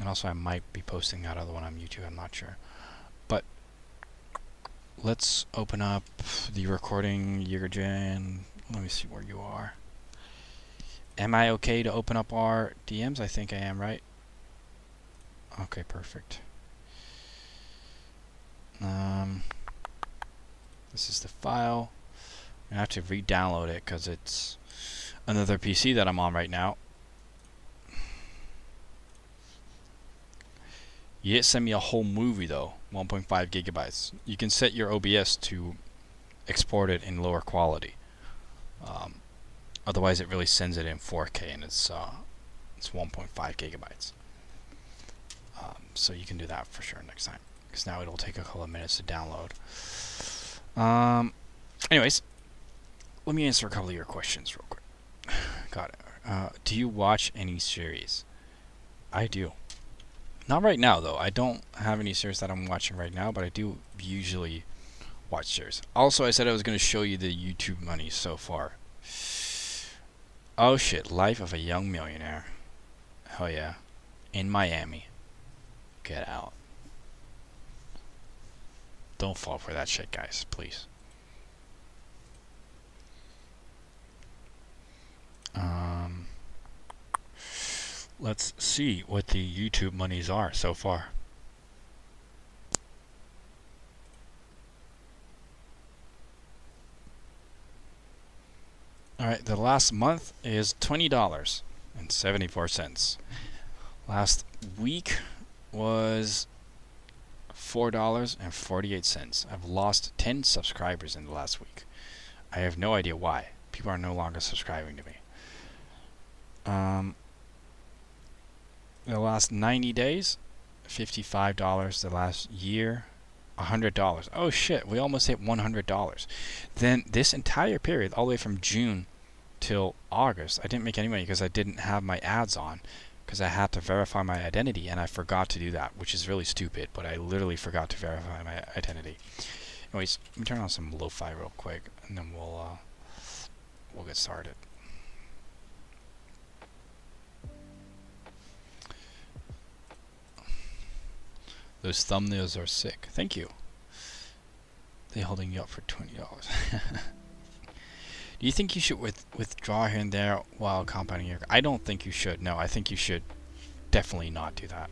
And also I might be posting that other one on YouTube, I'm not sure. But let's open up the recording, Jurgen. Let me see where you are. Am I okay to open up our DMs? I think I am, right? Okay, perfect. This is the file. I have to re-download it because it's another PC that I'm on right now. You didn't send me a whole movie though, 1.5 gigabytes. You can set your OBS to export it in lower quality. Otherwise, it really sends it in 4K, and it's 1.5 gigabytes. So you can do that for sure next time, because now it'll take a couple of minutes to download. Anyways, let me answer a couple of your questions real quick. Got it. Do you watch any series? I do. Not right now though. I don't have any series that I'm watching right now, but I do usually watch series. Also, I said I was going to show you the YouTube money so far. Oh shit, Life of a Young Millionaire. Hell yeah. In Miami. Get out. Don't fall for that shit, guys, please. Let's see what the YouTube monies are so far. Alright, the last month is $20.74. Last week was $4.48. I've lost 10 subscribers in the last week. I have no idea why. People are no longer subscribing to me. The last 90 days, $55. The last year, $100. Oh shit, we almost hit $100. Then this entire period, all the way from June till August, I didn't make any money because I didn't have my ads on, because I had to verify my identity, and I forgot to do that, which is really stupid, but I literally forgot to verify my identity. Anyways, let me turn on some lo-fi real quick, and then we'll get started. Those thumbnails are sick. Thank you. They holding you up for $20. Do you think you should withdraw here and there while compounding your... I don't think you should. No, I think you should definitely not do that.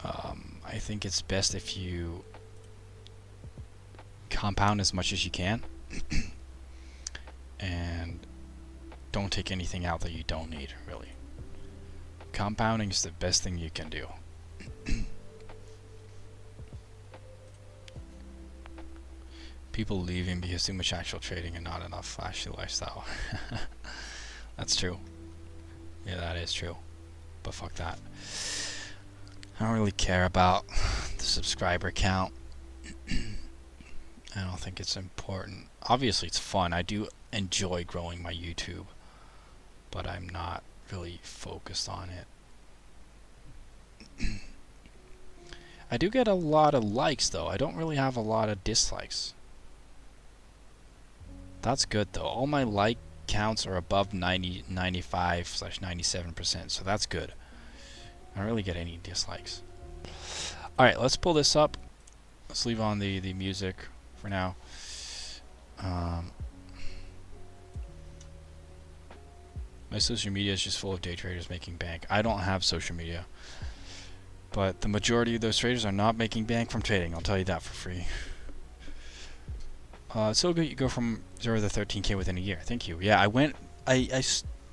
I think it's best if you compound as much as you can and don't take anything out that you don't need, really. Compounding is the best thing you can do. People leaving because too much actual trading and not enough flashy lifestyle. That's true. Yeah, that is true. But fuck that. I don't really care about the subscriber count. I don't think it's important. Obviously it's fun. I do enjoy growing my YouTube, but I'm not really focused on it. I do get a lot of likes though. I don't really have a lot of dislikes. That's good though. All my like counts are above 95/97%, so that's good. I don't really get any dislikes. Alright, let's pull this up. Let's leave on the music for now. My social media is just full of day traders making bank. I don't have social media, but the majority of those traders are not making bank from trading. I'll tell you that for free. It's so good you go from 0 to 13K within a year. Thank you. Yeah, I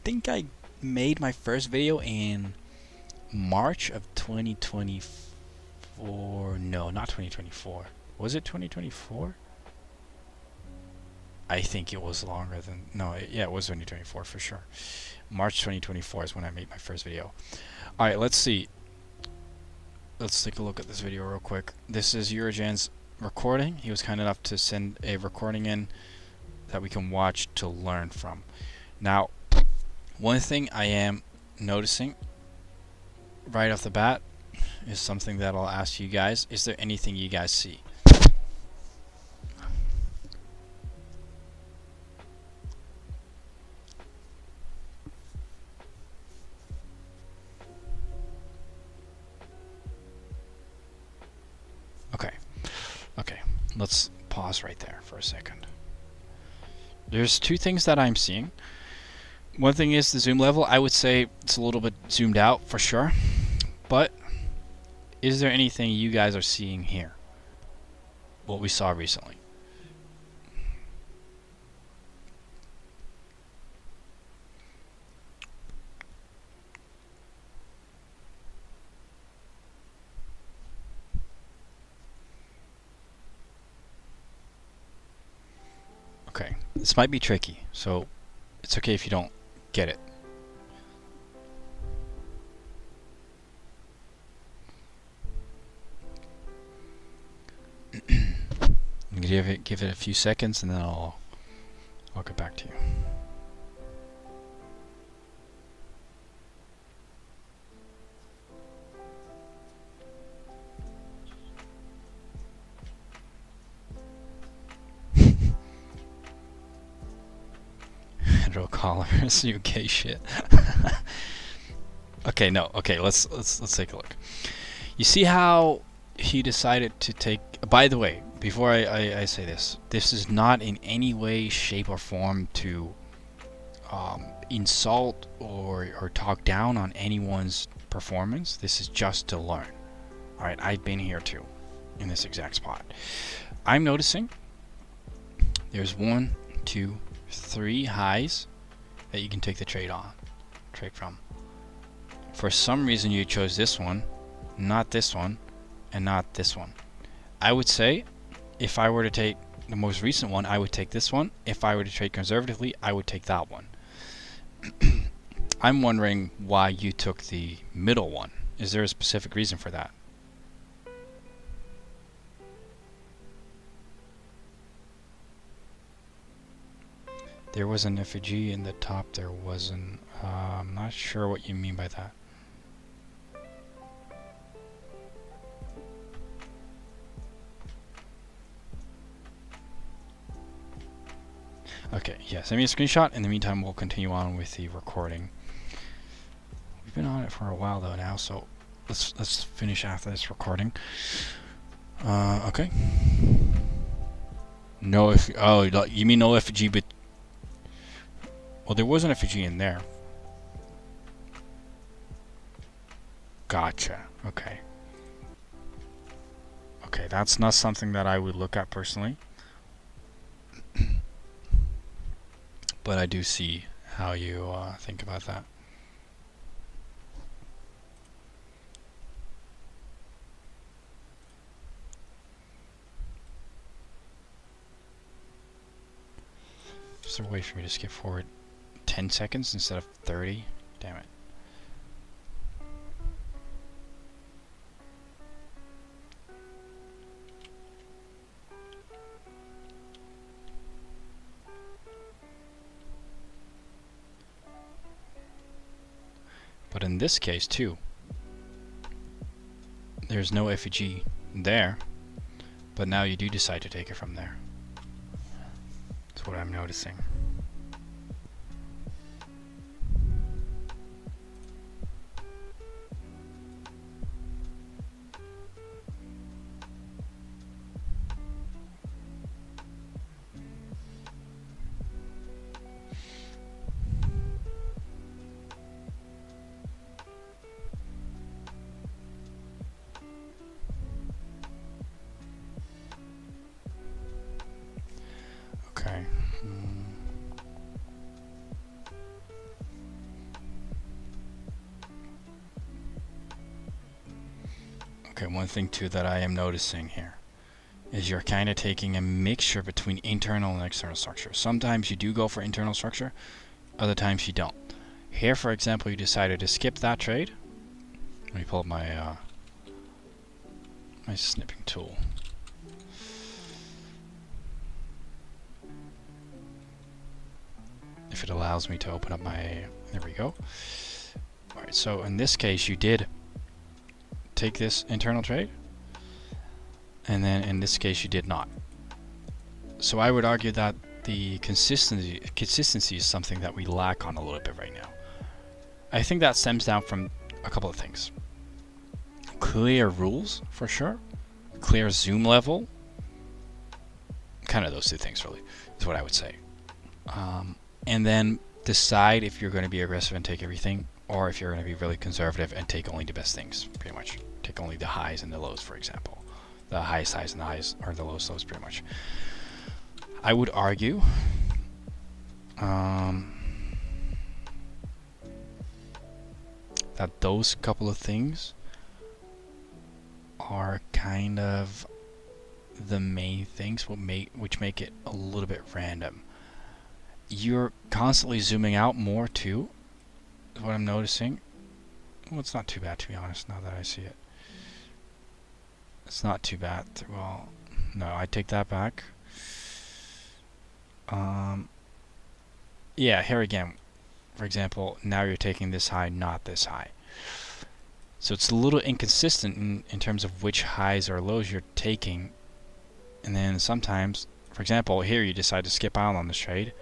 think I made my first video in March of 2024. No, not 2024. Was it 2024? I think it was longer than... No, yeah, it was 2024 for sure. March 2024 is when I made my first video. Alright, let's see. Let's take a look at this video real quick. This is Eurogen's recording. He was kind enough to send a recording in that we can watch to learn from. Now, one thing I am noticing right off the bat is something that I'll ask you guys. Is there anything you guys see? let's pause right there for a second. There's two things that I'm seeing. One thing is the zoom level. I would say it's a little bit zoomed out for sure, but is there anything you guys are seeing here? What we saw recently. Okay, this might be tricky, so it's okay if you don't get it. Give it a few seconds, and then I'll get back to you. Hetero collars, UK shit. Okay, no. Okay, let's take a look. You see how he decided to take. By the way, before I say this, this is not in any way, shape, or form to insult or talk down on anyone's performance. This is just to learn. All right, I've been here too, in this exact spot. I'm noticing there's 1, 2, 3 highs that you can take the trade from. For some reason you chose this one, not this one, and not this one. I would say if I were to take the most recent one, I would take this one. If I were to trade conservatively, I would take that one. I'm wondering why you took the middle one. Is there a specific reason for that? There was an effigy in the top, there wasn't. I'm not sure what you mean by that. Okay, yeah, send me a screenshot. In the meantime, we'll continue on with the recording. We've been on it for a while though now, so let's finish after this recording. Okay. No, you mean no effigy, but well, there was an effigy in there. Gotcha. Okay. Okay, that's not something that I would look at personally. But I do see how you think about that. Is there a way for me to skip forward 10 seconds instead of 30? Damn it. But in this case too, there's no effigy there, but now you do decide to take it from there. That's what I'm noticing. Okay. Okay, one thing too that I am noticing here is you're kind of taking a mixture between internal and external structure. Sometimes you do go for internal structure, other times you don't. Here, for example, you decided to skip that trade. Let me pull up my my snipping tool. If it allows me to open up my, there we go. Alright, so in this case you did take this internal trade, and then in this case you did not. So I would argue that the consistency is something that we lack on a little bit right now. I think that stems down from a couple of things. Clear rules, for sure. Clear zoom level. kind of those two things really is what I would say. And then decide if you're going to be aggressive and take everything, or if you're going to be really conservative and take only the best things, pretty much. Take only the highs and the lows, for example. The highest highs and the highs, or the lowest lows, pretty much. I would argue that those couple of things are kind of the main things which make it a little bit random. You're constantly zooming out more too, is what I'm noticing. Well, it's not too bad, to be honest, now that I see it. It's not too bad. Well, no, I take that back. Yeah, here again, for example, now you're taking this high, not this high. So it's a little inconsistent in terms of which highs or lows you're taking. And then sometimes, for example, here you decide to skip out on this trade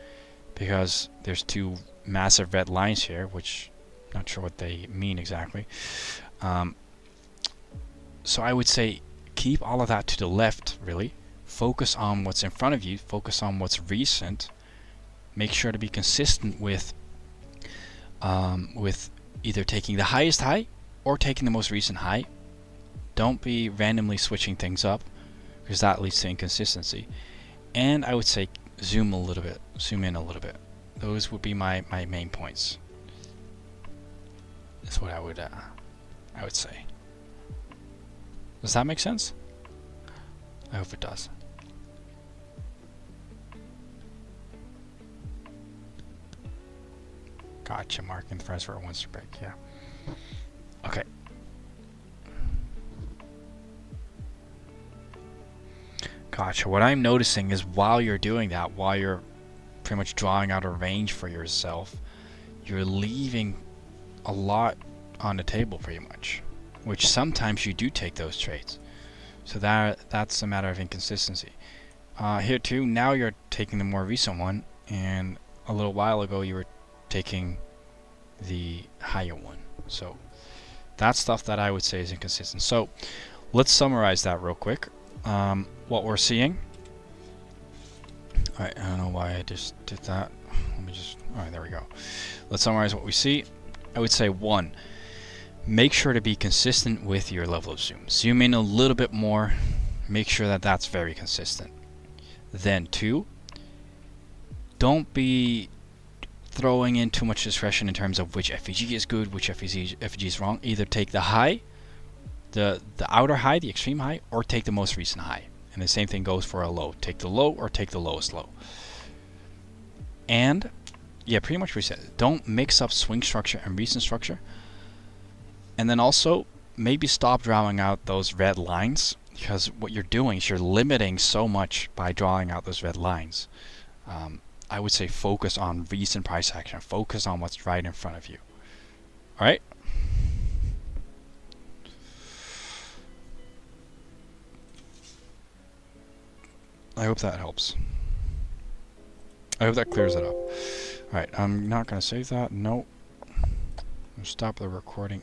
because there's two massive red lines here, which I'm not sure what they mean exactly. So I would say keep all of that to the left, really. Focus on what's in front of you. Focus on what's recent. Make sure to be consistent with either taking the highest high or taking the most recent high. Don't be randomly switching things up, because that leads to inconsistency. And I would say zoom a little bit, zoom in a little bit. Those would be my main points. That's what I would say. Does that make sense? I hope it does. Gotcha, marking the price for a once to break, yeah. Okay. Gotcha. What I'm noticing is while you're doing that, while you're pretty much drawing out a range for yourself, you're leaving a lot on the table pretty much, which sometimes you do take those trades. So that's a matter of inconsistency. Here too, now you're taking the more recent one, and a little while ago you were taking the higher one. So that's stuff that I would say is inconsistent. So let's summarize that real quick. What we're seeing. Alright, I don't know why I just did that. Let me just, alright, there we go. Let's summarize what we see. I would say 1, make sure to be consistent with your level of zoom. Zoom in a little bit more. Make sure that that's very consistent. Then 2, don't be throwing in too much discretion in terms of which FVG is good, which FVG is wrong. Either take the high, the outer high, the extreme high, or take the most recent high. And the same thing goes for a low. Take the low or take the lowest low. And yeah, pretty much reset. Don't mix up swing structure and recent structure. And then also maybe stop drawing out those red lines, because what you're doing is you're limiting so much by drawing out those red lines. I would say focus on recent price action. Focus on what's right in front of you. All right. I hope that helps. I hope that clears it up. Alright, I'm not going to save that. Nope. Stop the recording.